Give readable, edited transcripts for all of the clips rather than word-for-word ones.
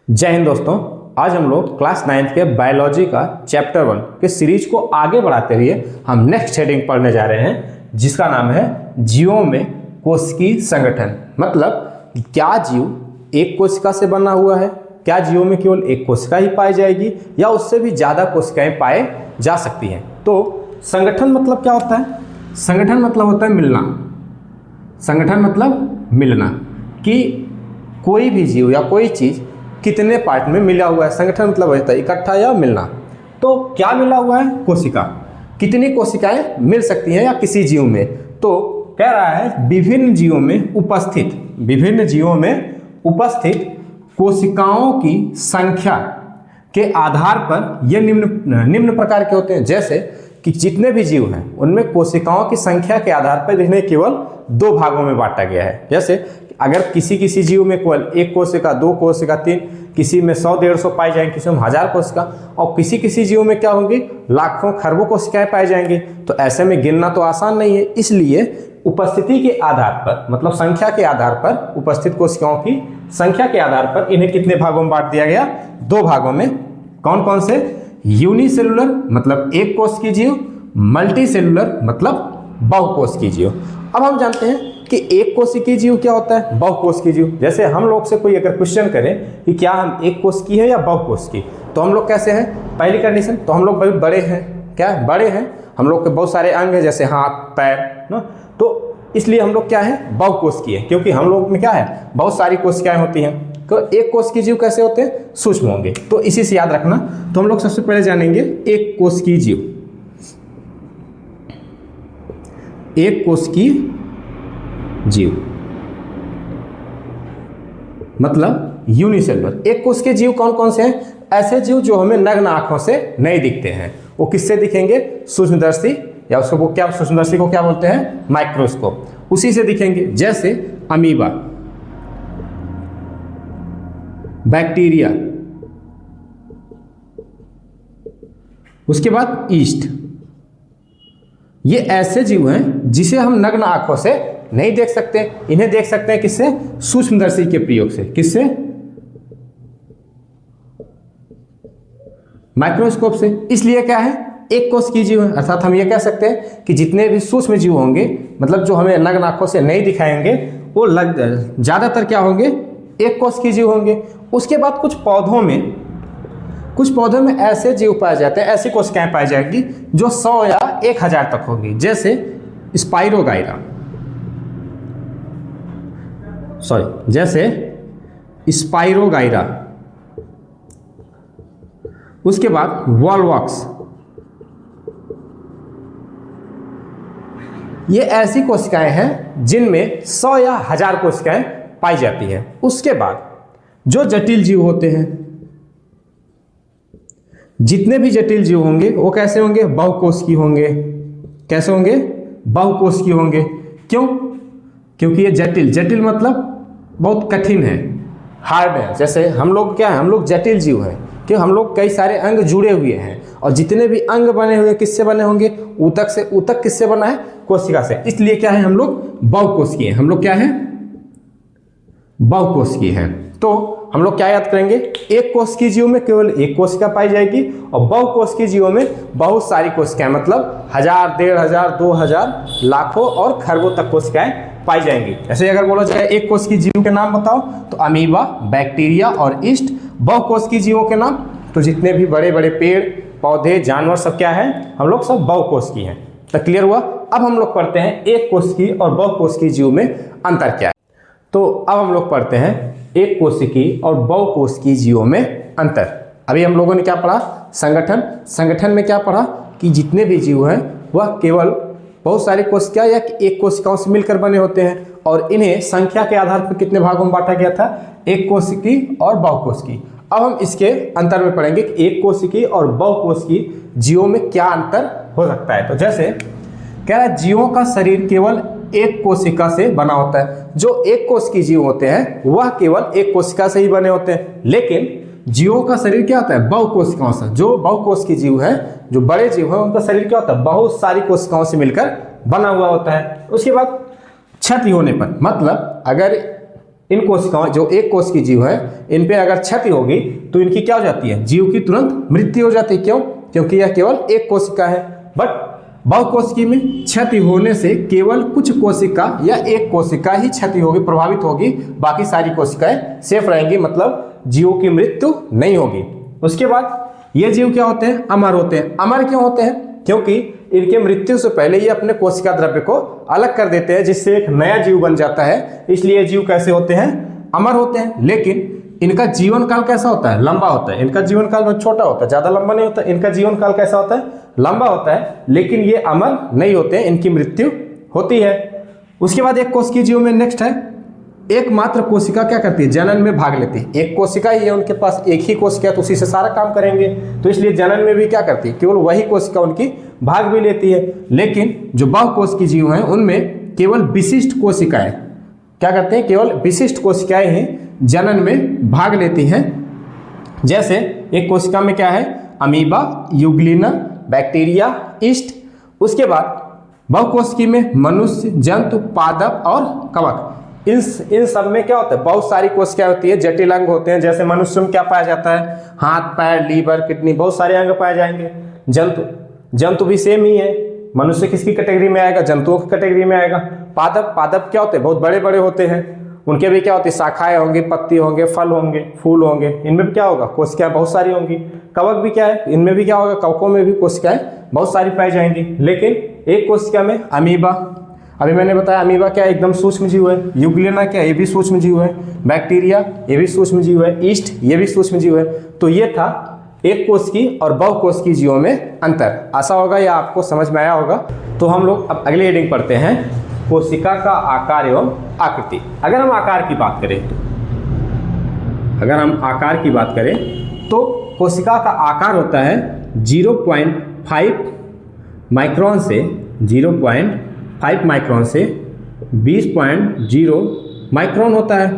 जय हिंद दोस्तों। आज हम लोग क्लास 9th के बायोलॉजी का चैप्टर 1 के सीरीज को आगे बढ़ाते हुए हम नेक्स्ट हेडिंग पढ़ने जा रहे हैं, जिसका नाम है जीवों में कोशिकीय संगठन। मतलब क्या जीव एक कोशिका से बना हुआ है, क्या जीवों में केवल एक कोशिका ही पाई जाएगी या उससे भी ज़्यादा कोशिकाएं पाए जा सकती हैं। तो संगठन मतलब क्या होता है? संगठन मतलब होता है मिलना। संगठन मतलब मिलना कि कोई भी जीव या कोई चीज़ कितने पार्ट में मिला हुआ है। संगठन मतलब होता है इकट्ठा या मिलना। तो क्या मिला हुआ है? कोशिका। कितनी कोशिकाएं मिल सकती हैं या किसी जीव में? तो कह रहा है विभिन्न जीवों में उपस्थित कोशिकाओं की संख्या के आधार पर ये निम्न प्रकार के होते हैं। जैसे कि जितने भी जीव हैं उनमें कोशिकाओं की संख्या के आधार पर इन्हें केवल दो भागों में बांटा गया है। जैसे अगर किसी जीव में केवल एक कोशिका, दो कोशिका, तीन, किसी में 100-150 पाई जाएंगे, किसी में 1000 कोशिका, और किसी जीव में क्या होंगी? लाखों खरबों कोशिकाएं पाई जाएंगी। तो ऐसे में गिनना तो आसान नहीं है। इसलिए उपस्थिति के आधार पर, मतलब संख्या के आधार पर, उपस्थित कोशिकाओं की संख्या के आधार पर इन्हें कितने भागों में बांट दिया गया? दो भागों में। कौन कौन से? यूनिसेलुलर मतलब एक कोश की जीव, मल्टी सेलुलर मतलब बहुकोश की जीव। अब हम जानते हैं कि एक कोशिकीय जीव क्या होता है, बहुकोश की जीव। जैसे हम लोग से कोई अगर क्वेश्चन करे कि क्या हम एक कोश की है या बहुकोश की, तो हम लोग कैसे हैं? पहली कंडीशन तो हम लोग बहुत बड़े हैं। क्या बड़े हैं? हम लोग के बहुत सारे अंग हैं, जैसे हाथ, पैर ना, तो इसलिए हम लोग क्या है? बहुकोश की है, क्योंकि हम लोग में क्या है? बहुत सारी कोशिकाएं होती हैं। तो एक कोश की जीव कैसे होते हैं? सूक्ष्म होंगे। तो इसी से याद रखना। तो हम लोग सबसे पहले जानेंगे एक कोश की जीव। एक कोश की जीव मतलब यूनिसेलुलर। एक कोश के जीव कौन कौन से हैं? ऐसे जीव जो हमें नग्न आंखों से नहीं दिखते हैं। वो किससे दिखेंगे? सूक्ष्मदर्शी, या उसको वो क्या, सूक्ष्मदर्शी को क्या बोलते हैं? माइक्रोस्कोप। उसी से दिखेंगे। जैसे अमीबा, बैक्टीरिया, उसके बाद ईस्ट। ये ऐसे जीव हैं जिसे हम नग्न आंखों से नहीं देख सकते। इन्हें देख सकते हैं किससे? सूक्ष्मदर्शी के प्रयोग से। किससे? माइक्रोस्कोप से। इसलिए क्या है? एक कोश की जीव है। अर्थात हम ये कह सकते हैं कि जितने भी सूक्ष्म जीव होंगे, मतलब जो हमें नग्न आंखों से नहीं दिखाएंगे, वो ज्यादातर क्या होंगे? एक कोश की जीव होंगे। उसके बाद कुछ पौधों में ऐसे जीव पाए जाते हैं, ऐसी कोशिकाएं पाई जाएगी जो 100 या 1000 तक होगी। जैसे स्पाइरोगाइरा, उसके बाद वॉलवॉक्स। ये ऐसी कोशिकाएं हैं जिनमें 100 या 1000 कोशिकाएं पाई जाती हैं। उसके बाद जो जटिल जीव होते हैं, जितने भी जटिल जीव होंगे वो कैसे होंगे? बहुकोशिकीय होंगे। कैसे होंगे? बहुकोशिकीय होंगे। क्यों? क्योंकि ये जटिल मतलब बहुत कठिन है, हार्ड है। जैसे हम लोग क्या है? हम लोग जटिल जीव हैं कि हम लोग कई सारे अंग जुड़े हुए हैं, और जितने भी अंग बने हुए किससे बने होंगे? ऊतक से। ऊतक किससे बना है? कोशिका से। इसलिए क्या है? हम लोग बहुकोशिकीय हैं। हम लोग क्या है? बहुकोशिकीय हैं। तो हम लोग क्या याद करेंगे? एक कोश की जीव में केवल एक कोशिका पाई जाएगी, और बहुकोश की जीवों में बहुत सारी कोशिकाएं, मतलब 1000, 1500, 2000, लाखों और खरबों तक कोशिकाएं पाई जाएंगी। ऐसे अगर बोला जाए एक कोश की जीव के नाम बताओ, तो अमीबा, बैक्टीरिया और ईस्ट। बहुकोश की जीवों के नाम, तो जितने भी बड़े बड़े पेड़, पौधे, जानवर सब क्या है? हम लोग सब बहुकोश की हैं। तो क्लियर हुआ? अब हम लोग पढ़ते हैं एक कोश की और बहुकोश की जीव में अंतर क्या है। तो अब हम लोग पढ़ते हैं एक कोशिकीय और बहुकोशिकीय जीवों में अंतर। अभी हम लोगों ने क्या पढ़ा? संगठन में क्या पढ़ा? कि जितने भी जीव हैं वह केवल बहुत सारी कोशिकाएं या एक कोशिकाओं से मिलकर बने होते हैं, और इन्हें संख्या के आधार पर कितने भागों में बांटा गया था? एक कोशिकीय और बहुकोशिकीय। अब हम इसके अंतर में पढ़ेंगे कि एक कोशिकीय और बहुकोशिकीय जीवों में क्या अंतर हो सकता है। तो जैसे कह रहा है जीवों का शरीर केवल एक कोशिका से बना होता है। जो एक कोश की जीव होते हैं वह केवल एक कोशिका से ही बने होते हैं, लेकिन जीवों का शरीर क्या होता है? बहुकोशिकाओं से। जो बहुकोश की जीव है, जो बड़े जीव है, उनका शरीर क्या होता है? बहुत सारी कोशिकाओं से मिलकर बना हुआ होता है। उसके बाद क्षति होने पर, मतलब अगर इन कोशिकाओं जो एक कोश की जीव है, इन पे अगर क्षति होगी तो इनकी क्या हो जाती है, जीव की तुरंत मृत्यु हो जाती है। क्यों? क्योंकि यह केवल एक कोशिका है। बट बहुकोशिकी में क्षति होने से केवल कुछ कोशिका या एक कोशिका ही क्षति होगी, प्रभावित होगी, बाकी सारी कोशिकाएं सेफ रहेंगी, मतलब जीवों की मृत्यु नहीं होगी। उसके बाद ये जीव क्या होते हैं, अमर होते हैं। अमर क्यों होते हैं? क्योंकि इनके मृत्यु से पहले ये अपने कोशिका द्रव्य को अलग कर देते हैं, जिससे एक नया जीव बन जाता है। इसलिए जीव कैसे होते हैं, अमर होते हैं। लेकिन इनका जीवन काल कैसा होता है, लंबा होता है। इनका जीवन काल बहुत छोटा होता है, ज्यादा लंबा नहीं होता। इनका जीवन काल कैसा होता है, लंबा होता है। लेकिन ये अमर नहीं होते, इनकी मृत्यु होती है। उसके बाद एक कोशिकीय जीव में नेक्स्ट है, एकमात्र कोशिका क्या करती है, जनन में भाग लेती है। एक कोशिका ही है उनके पास, एक ही कोशिका, तो उसी से सारा काम करेंगे। तो इसलिए जनन में भी क्या करती है, केवल वही कोशिका उनकी भाग भी लेती है। लेकिन जो बहुकोशिकीय जीव हैं उनमें केवल विशिष्ट कोशिकाएं क्या करते हैं, केवल विशिष्ट कोशिकाएं ही जनन में भाग लेती हैं। जैसे एक कोशिका में क्या है, अमीबा, यूग्लिना, बैक्टीरिया, ईस्ट। उसके बाद बहुकोशिकीय में मनुष्य, जंतु, पादप और कवक। इन सब में क्या होता है, बहुत सारी कोशिकाएं होती है, जटिल अंग होते हैं। जैसे मनुष्य में क्या पाया जाता है, हाथ, पैर, लीवर, किडनी, बहुत सारे अंग पाए जाएंगे। जंतु भी सेम ही है। मनुष्य किसकी कैटेगरी में आएगा, जंतुओं की कैटेगरी में आएगा। पादप क्या होते हैं, बहुत बड़े बड़े होते हैं। उनके भी क्या होती है, शाखाएं होंगी, पत्ती होंगे, फल होंगे, फूल होंगे। इनमें भी क्या होगा, कोशिकाएं बहुत सारी होंगी। कवक भी क्या है, इनमें भी क्या होगा, कवकों में भी कोशिकाएं बहुत सारी पाई जाएंगी। लेकिन एक कोशिका में अमीबा, अभी मैंने बताया अमीबा क्या एकदम सूक्ष्म जीव है। यूग्लिना क्या, ये भी सूक्ष्म जीव है। बैक्टीरिया, ये भी सूक्ष्म जीव है। ईस्ट, ये भी सूक्ष्म जीव है। तो ये था एक कोशिकीय और बहुकोशिकीय जीवों में अंतर। आशा होगा या आपको समझ में आया होगा। तो हम लोग अब अगले हेडिंग पढ़ते हैं, कोशिका का आकार एवं आकृति। अगर हम आकार की बात करें तो कोशिका का आकार होता है 0.5 माइक्रोन से 20.0 माइक्रोन होता है,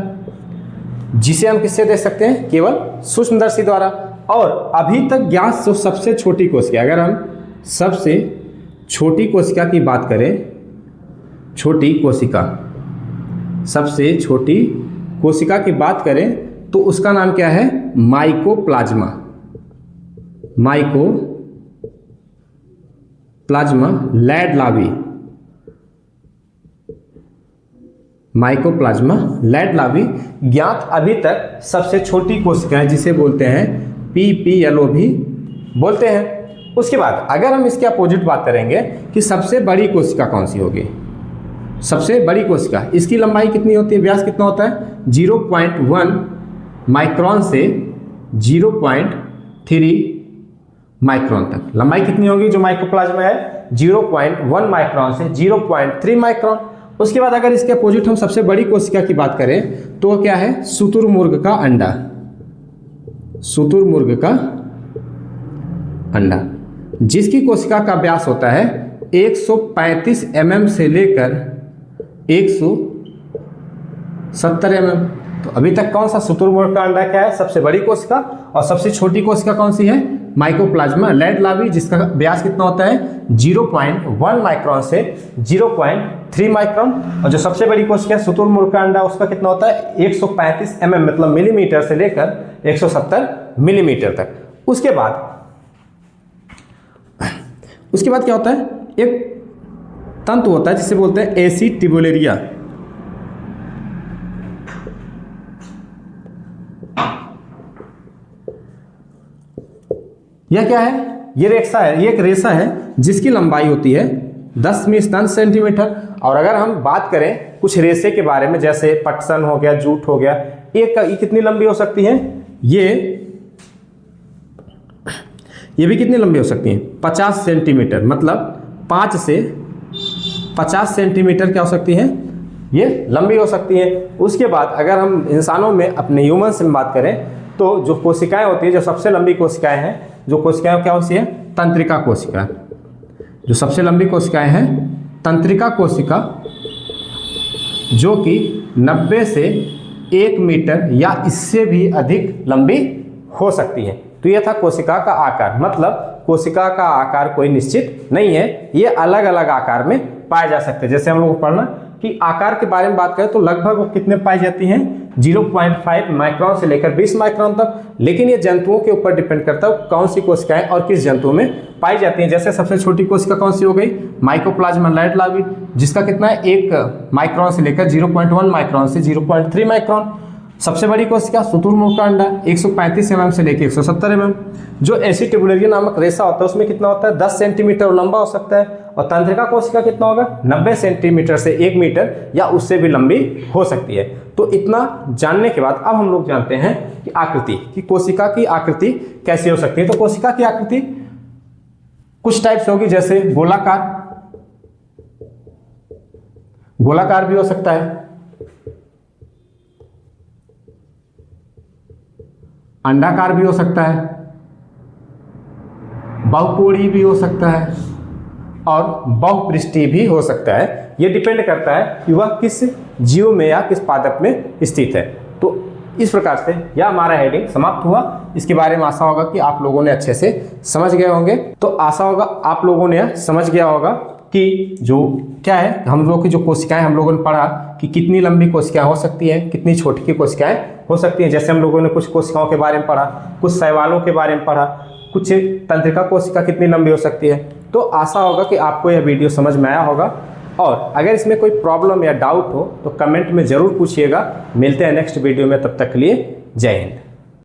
जिसे हम किससे देख सकते हैं, केवल सूक्ष्मदर्शी द्वारा। और अभी तक ज्ञात जो सबसे छोटी कोशिका, अगर हम सबसे छोटी कोशिका की बात करें, सबसे छोटी कोशिका की बात करें तो उसका नाम क्या है, माइकोप्लाज्मा लैडलावी। माइकोप्लाज्मा लैडलावी ज्ञात अभी तक सबसे छोटी कोशिका है, जिसे बोलते हैं PPLO भी बोलते हैं। उसके बाद अगर हम इसके अपोजिट बात करेंगे कि सबसे बड़ी कोशिका कौन सी होगी, सबसे बड़ी कोशिका, इसकी लंबाई कितनी होती है, व्यास कितना होता है, 0.1 माइक्रोन से 0.3 माइक्रोन तक लंबाई कितनी होगी जो माइकोप्लाज्मा है, 0.1 माइक्रोन से 0.3 माइक्रोन। उसके बाद अगर इसके अपोजिट हम सबसे बड़ी कोशिका की बात करें तो क्या है, शुतुरमुर्ग का अंडा, जिसकी कोशिका का व्यास होता है 135 mm से लेकर 170 mm। तो अभी तक कौन सा, शुतुरमुर्ग का अंडा क्या है, सबसे बड़ी कोशिका। और सबसे छोटी कोशिका कौन सी है, माइकोप्लाज्मा लैडलावी, जिसका व्यास कितना होता है 0.1 माइक्रोन से 0.3 माइक्रोन। और जो सबसे बड़ी कोशिका है शुतुरमुर्ग का अंडा, उसका कितना होता है 135 mm मतलब मिलीमीटर से लेकर 170 मिलीमीटर तक। उसके बाद क्या होता है, एक तंतु होता है जिसे बोलते हैं एसिटिबुलेरिया। यह क्या है, ये रेशा है, ये एक रेशा है जिसकी लंबाई होती है 10 सेंटीमीटर। और अगर हम बात करें कुछ रेशे के बारे में, जैसे पटसन हो गया, जूट हो गया, ये कितनी लंबी हो सकती है, ये भी कितनी लंबी हो सकती है, 50 सेंटीमीटर, मतलब 5 से 50 सेंटीमीटर क्या हो सकती है, ये लंबी हो सकती है। उसके बाद अगर हम इंसानों में, अपने ह्यूमन्स में बात करें तो जो कोशिकाएं होती है, जो सबसे लंबी कोशिकाएं हैं, जो कोशिकाएं क्या होती है, तंत्रिका कोशिका। जो सबसे लंबी कोशिकाएं हैं तंत्रिका कोशिका, जो कि 90 से 1 मीटर या इससे भी अधिक लंबी हो सकती है। तो यह था कोशिका का आकार। मतलब कोशिका का आकार कोई निश्चित नहीं है, ये अलग अलग आकार में पाए जा सकते हैं। जैसे हम लोग को पढ़ना कि आकार के बारे में बात करें तो लगभग वो कितने पाई जाती हैं 0.5 माइक्रोन से लेकर 20 माइक्रोन तक। लेकिन ये जंतुओं के ऊपर डिपेंड करता है कौन सी कोशिकाएं और किस जंतु में पाई जाती हैं। जैसे सबसे छोटी कोशिका कौन सी हो गई, माइकोप्लाज्मा लाइट लावी, जिसका कितना है 1 माइक्रोन से लेकर 0.1 माइक्रोन से 0.3 माइक्रोन। सबसे बड़ी कोशिका शुतुरमुर्ग का अंडा 135 mm से लेकर 170 mm। जो एसिटिबुलेरिया नामक रेशा होता है उसमें कितना होता है 10 सेंटीमीटर लंबा हो सकता है। और तंत्रिका कोशिका कितना होगा 90 सेंटीमीटर से 1 मीटर या उससे भी लंबी हो सकती है। तो इतना जानने के बाद अब हम लोग जानते हैं कि आकृति, कि कोशिका की आकृति कैसी हो सकती है। तो कोशिका की आकृति कुछ टाइप से होगी, जैसे गोलाकार भी हो सकता है, अंडाकार भी हो सकता है, बहुकोणीय भी हो सकता है और बहुपृष्ठीय भी हो सकता है। यह डिपेंड करता है कि वह किस जीव में या किस पादप में स्थित है। तो इस प्रकार से यह हमारा हेडिंग समाप्त हुआ। इसके बारे में आशा होगा कि आप लोगों ने अच्छे से समझ गए होंगे। तो आशा होगा आप लोगों ने समझ गया होगा कि जो क्या है हम लोग की जो कोशिकाएं हम लोगों ने पढ़ा कि कितनी लंबी कोशिकाएं हो सकती हैं, कितनी छोटी की कोशिकाएं हो सकती हैं। जैसे हम लोगों ने कुछ कोशिकाओं के बारे में पढ़ा, कुछ शैवालों के बारे में पढ़ा, कुछ तंत्रिका कोशिका कितनी लंबी हो सकती है। तो आशा होगा कि आपको यह वीडियो समझ में आया होगा। और अगर इसमें कोई प्रॉब्लम या डाउट हो तो कमेंट में ज़रूर पूछिएगा। मिलते हैं नेक्स्ट वीडियो में, तब तक के लिए जय हिंद।